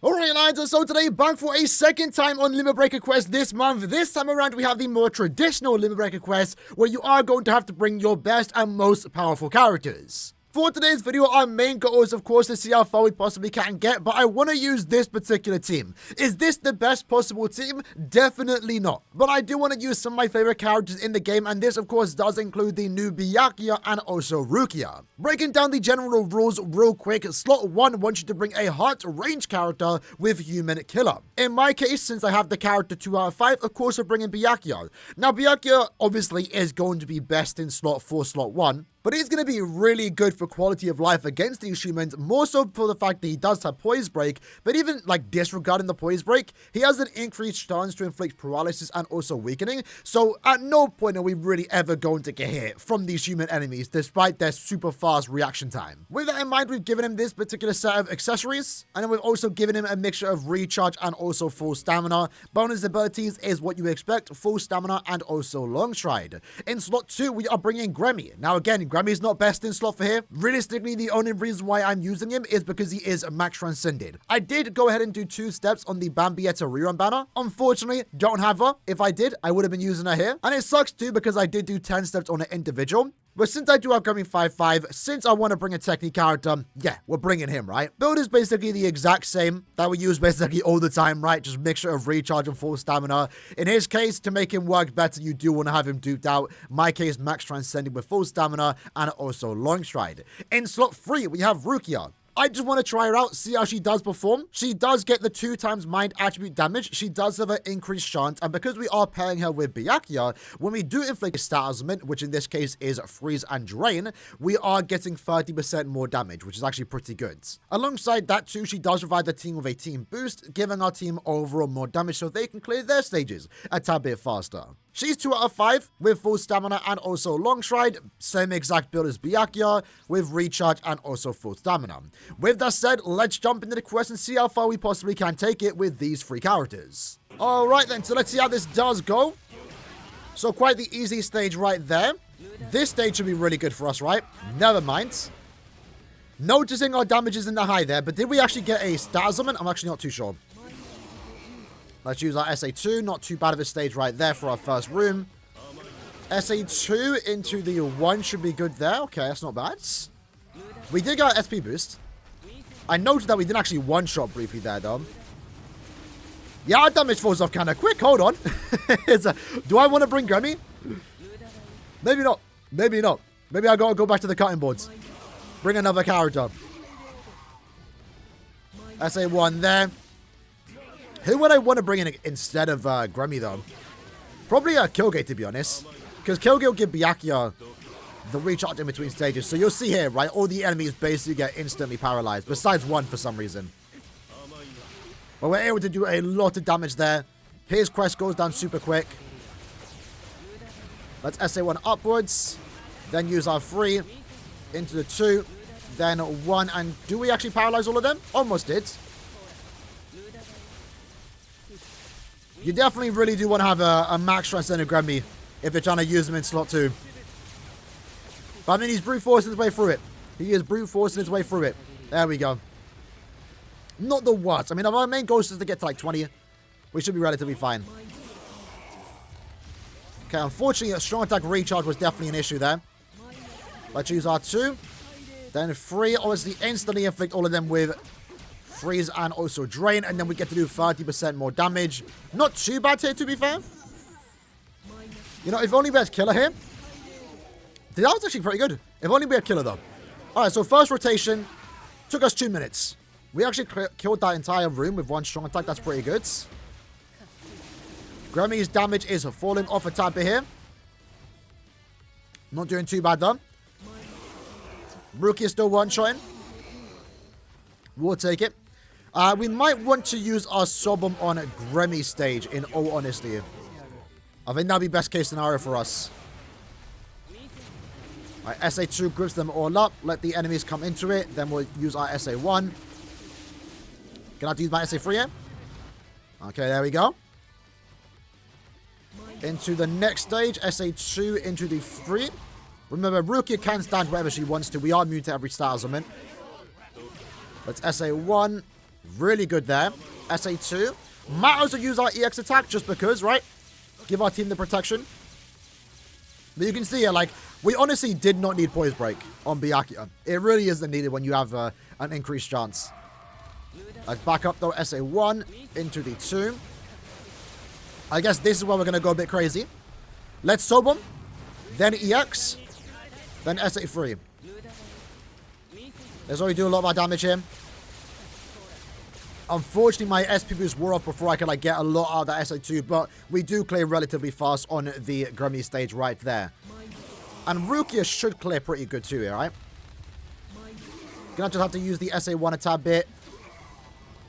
Alright lads, so today back for a second time on Limit Breaker Quest this month. This time around we have the more traditional Limit Breaker Quest where you are going to have to bring your best and most powerful characters. For today's video, our main goal is of course to see how far we possibly can get, but I want to use this particular team. Is this the best possible team? Definitely not. But I do want to use some of my favorite characters in the game, and this of course does include the new Byakuya and also Rukia. Breaking down the general rules real quick, slot 1 wants you to bring a hot range character with human killer. In my case, since I have the character 2 out of 5, of course we're bringing Byakuya. Now Byakuya obviously is going to be best in slot 4, slot 1. But he's going to be really good for quality of life against these humans, more so for the fact that he does have Poise Break, but even like disregarding the Poise Break, he has an increased chance to inflict paralysis and also weakening, so at no point are we really ever going to get hit from these human enemies, despite their super fast reaction time. With that in mind, we've given him this particular set of accessories, and then we've also given him a mixture of recharge and also full stamina. Bonus abilities is what you expect, full stamina and also long stride. In slot 2, we are bringing Gremmy. Now again, Gremmy's not best in slot for here. Realistically, the only reason why I'm using him is because he is max transcended. I did go ahead and do 2 steps on the Bambietta rerun banner. Unfortunately, don't have her. If I did, I would have been using her here. And it sucks too because I did do 10 steps on an individual. But since I do have Grammy 5-5, since I want to bring a technique character, yeah, we're bringing him, right? Build is basically the exact same that we use basically all the time, right? Just mixture of recharge and full stamina. In his case, to make him work better, you do want to have him duped out. My case, max transcending with full stamina and also long stride. In slot 3, we have Rukia. I just want to try her out, see how she does perform. She does get the 2 times mind attribute damage. She does have an increased chance, and because we are pairing her with Byakuya, when we do inflict a stat augment, which in this case is freeze and drain, we are getting 30% more damage, which is actually pretty good. Alongside that too, she does provide the team with a team boost, giving our team overall more damage so they can clear their stages a tad bit faster. She's 2 out of 5 with full stamina and also long stride, same exact build as Byakuya with recharge and also full stamina. With that said, let's jump into the quest and see how far we possibly can take it with these 3 characters. Alright then, so let's see how this does go. So quite the easy stage right there. This stage should be really good for us, right? Never mind. Noticing our damage isn't that high there, but did we actually get a stat augment? I'm actually not too sure. Let's use our SA2. Not too bad of a stage right there for our first room. SA2 into the 1 should be good there. Okay, that's not bad. We did get our SP boost. I noted that we didn't actually one-shot briefly there, though. Yeah, our damage falls off kind of quick. Hold on. Do I want to bring Grammy? Maybe not. Maybe not. Maybe I gotta go back to the cutting boards. Bring another character. SA1 there. Who would I want to bring in instead of Grammy, though? Probably Kilge, to be honest. Because Kilge will give Byakuya the recharge in between stages. So you'll see here, right? All the enemies basically get instantly paralyzed. Besides one for some reason. But we're able to do a lot of damage there. His quest goes down super quick. Let's SA1 upwards. Then use our 3 into the 2. Then 1. And do we actually paralyze all of them? Almost did. You definitely really do want to have a max transcendent Grammy if you're trying to use him in slot 2. But I mean, he's brute forcing his way through it. He is brute forcing his way through it. There we go. Not the worst. I mean, our main goal is to get to like 20. We should be relatively fine. Okay, unfortunately, a strong attack recharge was definitely an issue there. Let's use our 2. Then 3. Obviously, instantly inflict all of them with freeze and also drain, and then we get to do 30% more damage. Not too bad here, to be fair. You know, if only we had killer here. That was actually pretty good. If only we had killer, though. Alright, so first rotation took us 2 minutes. We actually killed that entire room with 1 strong attack. That's pretty good. Grammy's damage is falling off a tad bit here. Not doing too bad, though. Rookie is still one-shotting. We'll take it. We might want to use our Sobom on Grammy stage, in all honesty. I think that'll be best case scenario for us. Alright, SA2 groups them all up. Let the enemies come into it. Then we'll use our SA1. Can I have to use my SA3 here? Okay, there we go. Into the next stage. SA2 into the 3. Remember, Rukia can stand wherever she wants to. We are immune to every stat augment. Let's SA1. Really good there. SA2. Might also use our EX attack just because, right? Give our team the protection. But you can see here, like, we honestly did not need Poise Break on Byakuya. It really isn't needed when you have an increased chance. Let's back up, though. SA1 into the 2. I guess this is where we're going to go a bit crazy. Let's Sobom. Then EX. Then SA3. Let's already do a lot of our damage here. Unfortunately, my SP boost wore off before I could, like, get a lot out of that SA2, but we do clear relatively fast on the Grammy stage right there. And Rukia should clear pretty good too here, right? Gonna just have to use the SA1 a tad bit.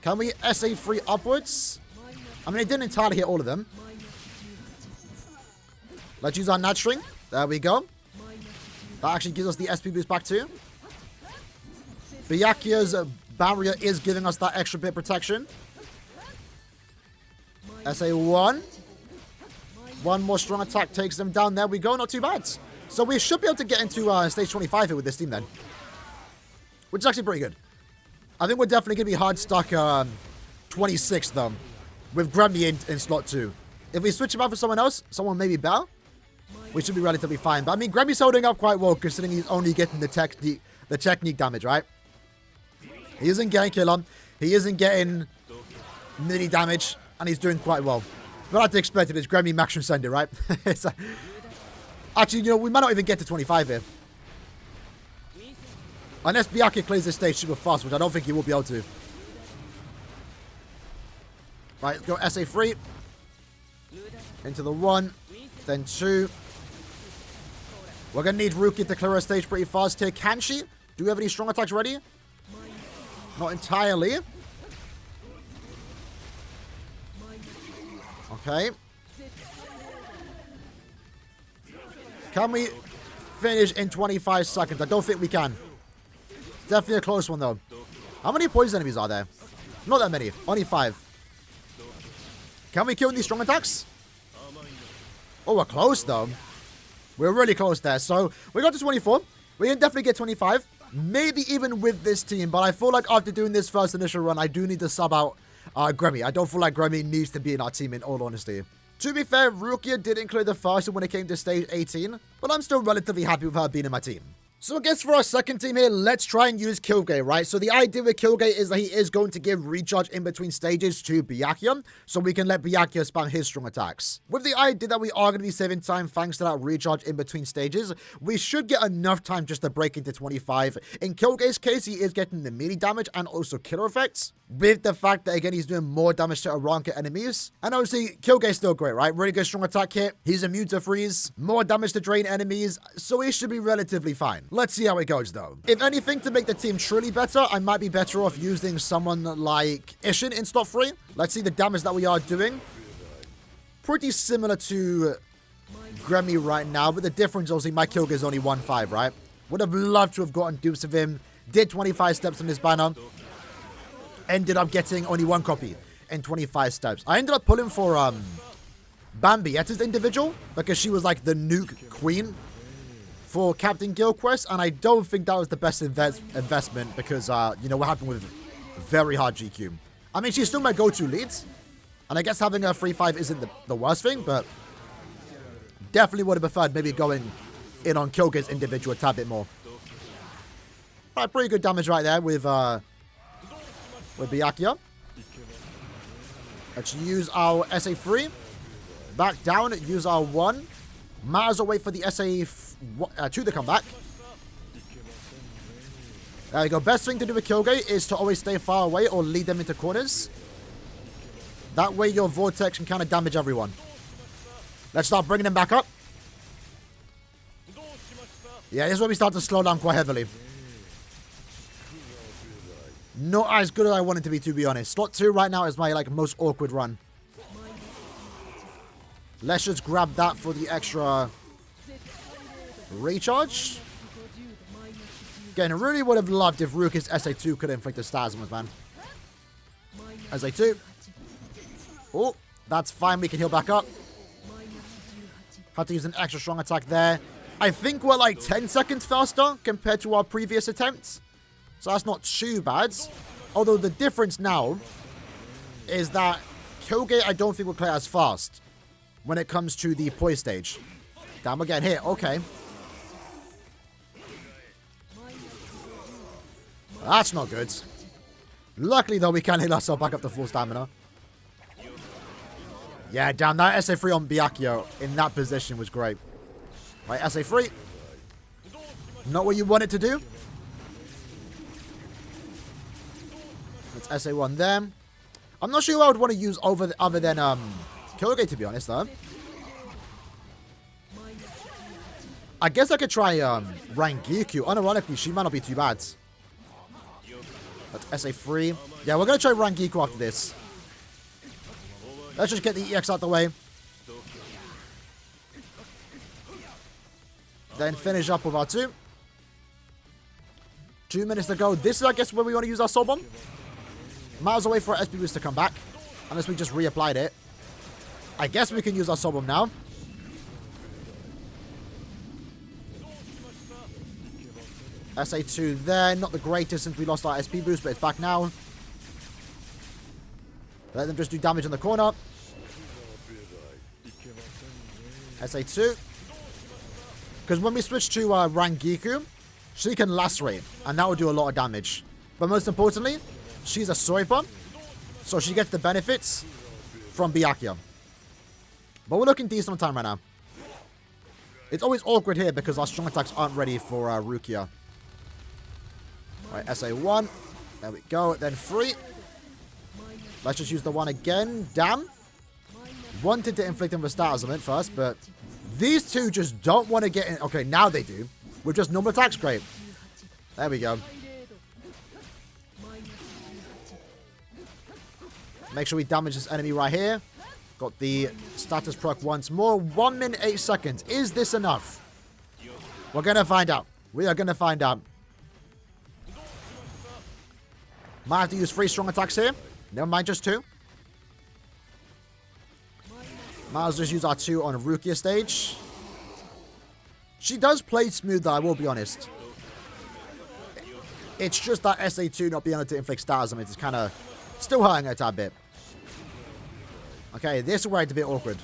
Can we SA3 upwards? I mean, it didn't entirely hit all of them. Let's use our Nat String. There we go. That actually gives us the SP boost back too. Byakuya's barrier is giving us that extra bit of protection. SA1. One more strong attack takes them down. There we go. Not too bad. So we should be able to get into stage 25 here with this team then. Which is actually pretty good. I think we're definitely going to be hard stuck 26 though. With Grammy in slot 2. If we switch him out for someone else, someone maybe Bell, we should be relatively fine. But I mean, Grammy's holding up quite well considering he's only getting the technique damage, right? He isn't getting kill on. He isn't getting mini damage. And he's doing quite well. But I had to expect it. It's Grammy Max Transcended, right? Actually, you know, we might not even get to 25 here. Unless Byakuya clears this stage super fast, which I don't think he will be able to. Right, let's go SA3. Into the 1. Then 2. We're going to need Rukia to clear our stage pretty fast here. Can she? Do we have any strong attacks ready? Not entirely. Okay. Can we finish in 25 seconds? I don't think we can. Definitely a close one, though. How many poison enemies are there? Not that many. Only 5. Can we kill these strong attacks? Oh, we're close, though. We're really close there. So, we got to 24. We can definitely get 25. Maybe even with this team. But I feel like after doing this first initial run, I do need to sub out Grammy. I don't feel like Grammy needs to be in our team, in all honesty. To be fair, Rukia did include the first when it came to stage 18. But I'm still relatively happy with her being in my team. So I guess for our second team here, let's try and use Kilge, right? So the idea with Kilge is that he is going to give recharge in between stages to Byakuya, so we can let Byakuya spam his strong attacks. With the idea that we are going to be saving time thanks to that recharge in between stages, we should get enough time just to break into 25. In Kilge's case, he is getting the melee damage and also killer effects, with the fact that, again, he's doing more damage to Aaroniero enemies. And obviously, Kilge's still great, right? Really good strong attack hit. He's immune to freeze, more damage to drain enemies, so he should be relatively fine. Let's see how it goes, though. If anything, to make the team truly better, I might be better off using someone like Ishin in slot 3. Let's see the damage that we are doing. Pretty similar to Grammy right now, but the difference, obviously, my Kilge is only 1-5, right? Would have loved to have gotten dupes of him. Did 25 steps on his banner. Ended up getting only 1 copy in 25 steps. I ended up pulling for Bambi at his individual because she was like the nuke queen for Captain Guild Quest, and I don't think that was the best investment because, you know, what happened with very hard GQ. I mean, she's still my go-to lead, and I guess having a 3-5 isn't the worst thing, but definitely would have preferred maybe going in on Kilge's individual a tad bit more. All right, pretty good damage right there with Byakuya. Let's use our SA3. Back down, use our 1. Might as well wait for the SA2 to come back. There we go. Best thing to do with Kilge is to always stay far away or lead them into corners. That way your Vortex can kind of damage everyone. Let's start bringing them back up. Yeah, this is where we start to slow down quite heavily. Not as good as I want it to be honest. Slot 2 right now is my most awkward run. Let's just grab that for the extra recharge. Again, I really would have loved if Rukia's SA2 could inflict the spasms, man. SA2. Oh, that's fine. We can heal back up. Had to use an extra strong attack there. I think we're like 10 seconds faster compared to our previous attempts. So that's not too bad. Although the difference now is that Kilge, I don't think will clear as fast when it comes to the poise stage. Damn, we're getting hit. Okay. That's not good. Luckily, though, we can heal ourselves back up to full stamina. Yeah, damn, that SA3 on Byakuya in that position was great. Right, SA3. Not what you want it to do. Let's SA1 there. I'm not sure who I would want to use other than Kilge, to be honest, though. I guess I could try Rangiku. Unironically, she might not be too bad. That's SA3. Yeah, we're going to try Rangiku after this. Let's just get the EX out the way. Then finish up with our 2. 2 minutes to go. This is, I guess, where we want to use our Soul Bomb. Miles away for our SP boost to come back. Unless we just reapplied it. I guess we can use our Soul Bomb now. SA2 there. Not the greatest since we lost our SP boost, but it's back now. Let them just do damage in the corner. SA2. Because when we switch to Rangiku, she can lacerate, and that will do a lot of damage. But most importantly, she's a swiper, so she gets the benefits from Byakuya. But we're looking decent on time right now. It's always awkward here because our strong attacks aren't ready for Rukia. Alright, SA1. There we go. Then 3. Let's just use the 1 again. Damn. Wanted to inflict him with status on it first, but these two just don't want to get in. Okay, now they do. With just normal attacks, great. There we go. Make sure we damage this enemy right here. Got the status proc once more. 1 minute 8 seconds. Is this enough? We're going to find out. We are going to find out. Might have to use 3 strong attacks here. Never mind, just 2. Might as well just use our 2 on a Rukia stage. She does play smooth, though, I will be honest. It's just that SA2 not being able to inflict stars. I mean, it's kind of still hurting her a tad bit. Okay, this is where it's a bit awkward.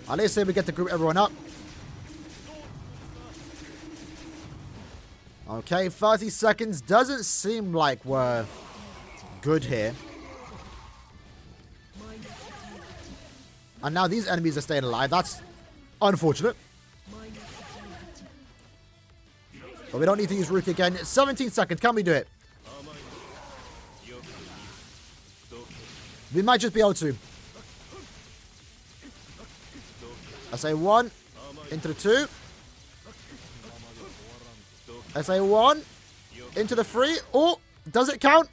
At least here we get to group everyone up. Okay, 30 seconds. Doesn't seem like we're good here. And now these enemies are staying alive. That's unfortunate. But we don't need to use Ruki again. 17 seconds. Can we do it? We might just be able to. I say 1. Into the 2. I say 1. Into the 3. Oh, does it count?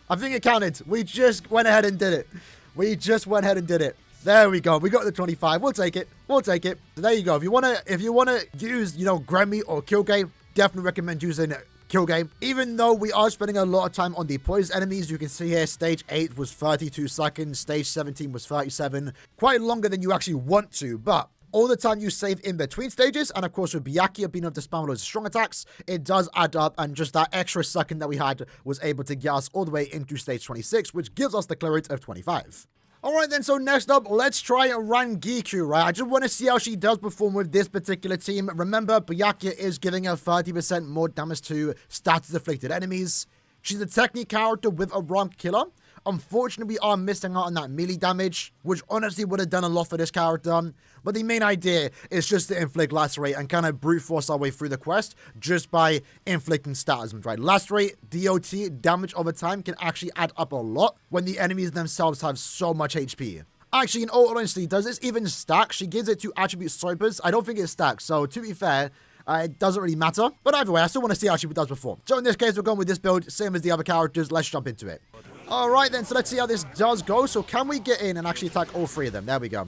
I think it counted. We just went ahead and did it. We just went ahead and did it. There we go. We got the 25. We'll take it. We'll take it. So there you go. If you wanna use, Grammy or Kilge, definitely recommend using Kilge. Even though we are spending a lot of time on the poised enemies, you can see here stage 8 was 32 seconds, stage 17 was 37. Quite longer than you actually want to, but all the time you save in between stages, and of course with Byakuya being able to spam loads of strong attacks, it does add up, and just that extra second that we had was able to get us all the way into stage 26, which gives us the clear rate of 25. Alright then, so next up, let's try Rangiku, right? I just want to see how she does perform with this particular team. Remember, Byakuya is giving her 30% more damage to status-afflicted enemies. She's a technique character with a rank killer. Unfortunately, we are missing out on that melee damage, which honestly would have done a lot for this character. But the main idea is just to inflict lacerate and kind of brute force our way through the quest just by inflicting statisms, right? Lacerate, DOT, damage over time can actually add up a lot when the enemies themselves have so much HP. Actually, in all honesty, does this even stack? She gives it to attribute swipers. I don't think it stacks, so to be fair, it doesn't really matter. But either way, I still want to see how she does perform. So in this case, we're going with this build, same as the other characters. Let's jump into it. Alright then, so let's see how this does go. So can we get in and actually attack all 3 of them? There we go.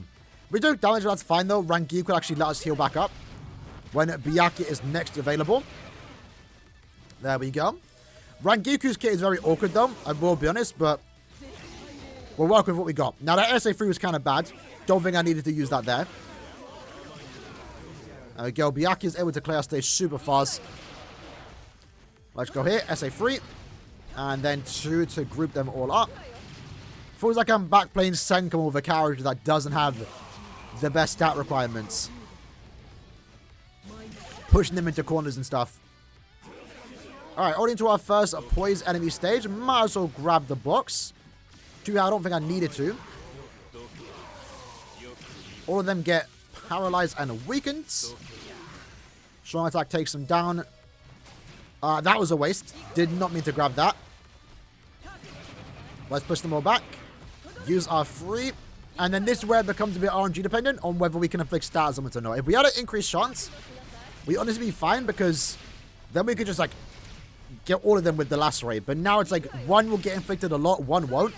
We do damage, that's fine though. Rangiku could actually let us heal back up when Byakuya is next available. There we go. Rangiku's kit is very awkward though, I will be honest, but we'll work with what we got. Now that SA3 was kind of bad. Don't think I needed to use that there. There we go. Byakuya is able to clear our stage super fast. Let's go here. SA3. And then 2 to group them all up. Feels like I'm back playing Senko with a character that doesn't have the best stat requirements. Pushing them into corners and stuff. Alright, on into our first poise enemy stage. Might as well grab the box. Too bad I don't think I needed to. All of them get paralyzed and weakened. Strong attack takes them down. That was a waste. Did not mean to grab that. Let's push them all back. Use our free. And then this is where it becomes a bit RNG dependent on whether we can inflict stats on it or not. If we had an increased chance, we honestly be fine because then we could just like get all of them with the lacerate. But now it's like one will get inflicted a lot, one won't.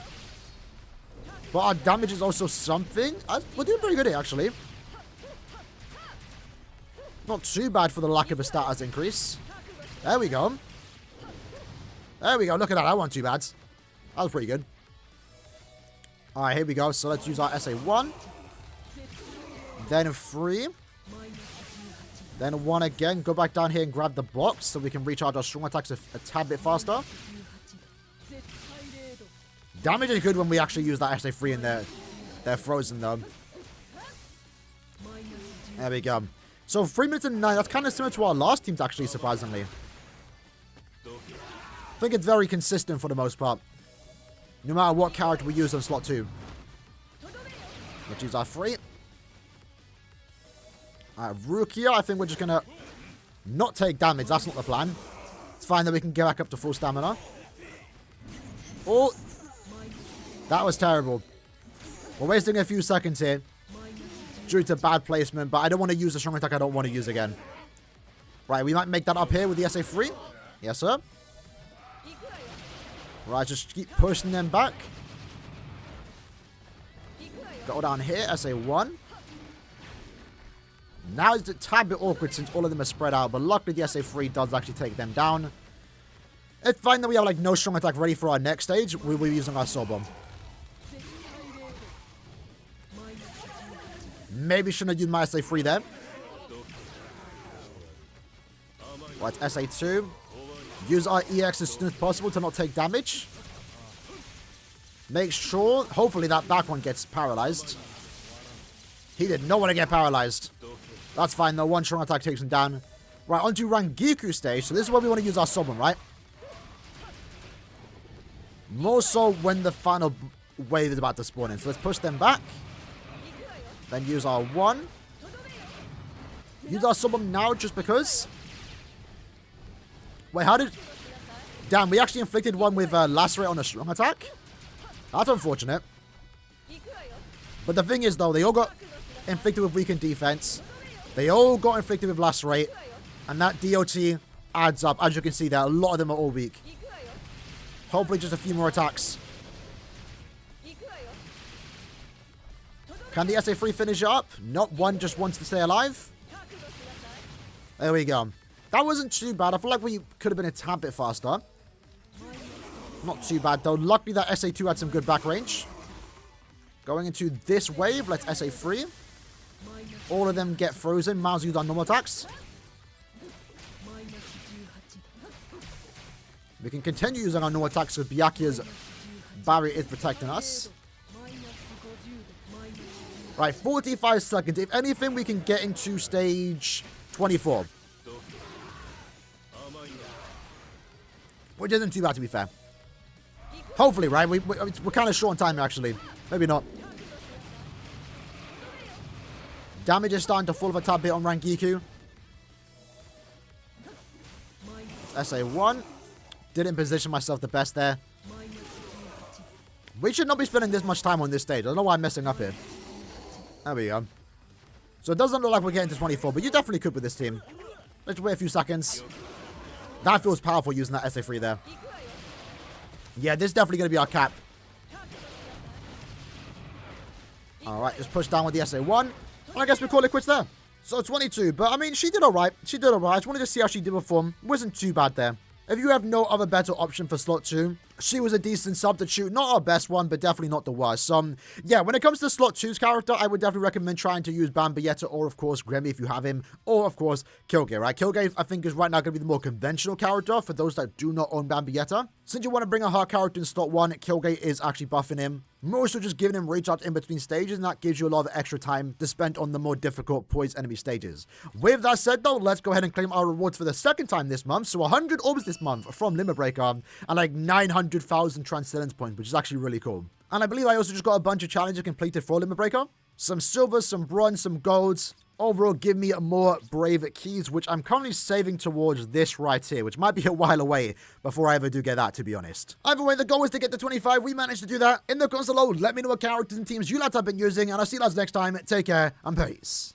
But our damage is also something. We're doing pretty good here actually. Not too bad for the lack of a status increase. There we go. There we go. Look at that. That wasn't too bad. That was pretty good. Alright, here we go. So let's use our SA1. Then 3. Then 1 again. Go back down here and grab the box so we can recharge our strong attacks a tad bit faster. Damage is good when we actually use that SA3 in there. They're frozen though. There we go. So 3 minutes and 9. That's kind of similar to our last teams actually, surprisingly. I think it's very consistent for the most part. No matter what character we use on slot 2. Let's use our 3. Alright, Rukia, I think we're just going to not take damage. That's not the plan. It's fine that we can get back up to full stamina. Oh, that was terrible. We're wasting a few seconds here due to bad placement, but I don't want to use the strong attack I don't want to use again. Right, we might make that up here with the SA3. Yes, sir. Right, just keep pushing them back. Go down here, SA1. Now it's a tad bit awkward since all of them are spread out, but luckily the SA3 does actually take them down. It's fine that we have like no strong attack ready for our next stage. We will be using our Soul Bomb. Maybe shouldn't have used my SA3 there. Right, SA2. Use our EX as soon as possible to not take damage. Make sure, hopefully that back one gets paralyzed. He did not want to get paralyzed. That's fine though, one strong attack takes him down. Right, onto Rangiku stage. So this is where we want to use our Soul Bomb, right? More so when the final wave is about to spawn in. So let's push them back. Then use our 1. Use our Soul Bomb now just because. Wait, how did... Damn, we actually inflicted one with Lacerate on a strong attack? That's unfortunate. But the thing is, though, they all got inflicted with weakened defense. They all got inflicted with Lacerate. And that DOT adds up. As you can see there, a lot of them are all weak. Hopefully just a few more attacks. Can the SA3 finish it up? Not one, just wants to stay alive. There we go. That wasn't too bad. I feel like we could have been a tad bit faster. Not too bad, though. Luckily, that SA2 had some good back range. Going into this wave, let's SA3. All of them get frozen. Might as well use our normal attacks. We can continue using our normal attacks because Byakuya's barrier is protecting us. Right, 45 seconds. If anything, we can get into stage 24. Which isn't too bad, to be fair. Hopefully, right? We're kind of short on time, actually. Maybe not. Damage is starting to fall a tad bit on Rangiku. SA1. Didn't position myself the best there. We should not be spending this much time on this stage. I don't know why I'm messing up here. There we go. So it doesn't look like we're getting to 24, but you definitely could with this team. Let's wait a few seconds. That feels powerful using that SA3 there. Yeah, this is definitely going to be our cap. Alright, just push down with the SA1. And I guess we call it quits there. So 22, but I mean, she did alright. She did alright. I just wanted to see how she did perform. Wasn't too bad there. If you have no other better option for slot 2, She was a decent substitute, not our best one, but definitely not the worst. Yeah, when it comes to slot 2's character, I would definitely recommend trying to use Bambietta or, of course, Grimmy if you have him, or, of course, Kilge, right? Kilge, I think, is right now going to be the more conventional character for those that do not own Bambietta. Since you want to bring a hard character in slot 1, Kilge is actually buffing him. More so just giving him recharge in between stages, and that gives you a lot of extra time to spend on the more difficult poised enemy stages. With that said, though, let's go ahead and claim our rewards for the second time this month. So 100 orbs this month from Limit Breaker, and like 900,000 Transcendence points, which is actually really cool. And I believe I also just got a bunch of challenges completed for Limit Breaker. Some silvers, some bronze, some golds. Overall, give me more brave keys, which I'm currently saving towards this right here, which might be a while away before I ever do get that, to be honest. Either way, the goal is to get to 25. We managed to do that. In the comments below, let me know what characters and teams you lads have been using, and I'll see you lads next time. Take care, and peace.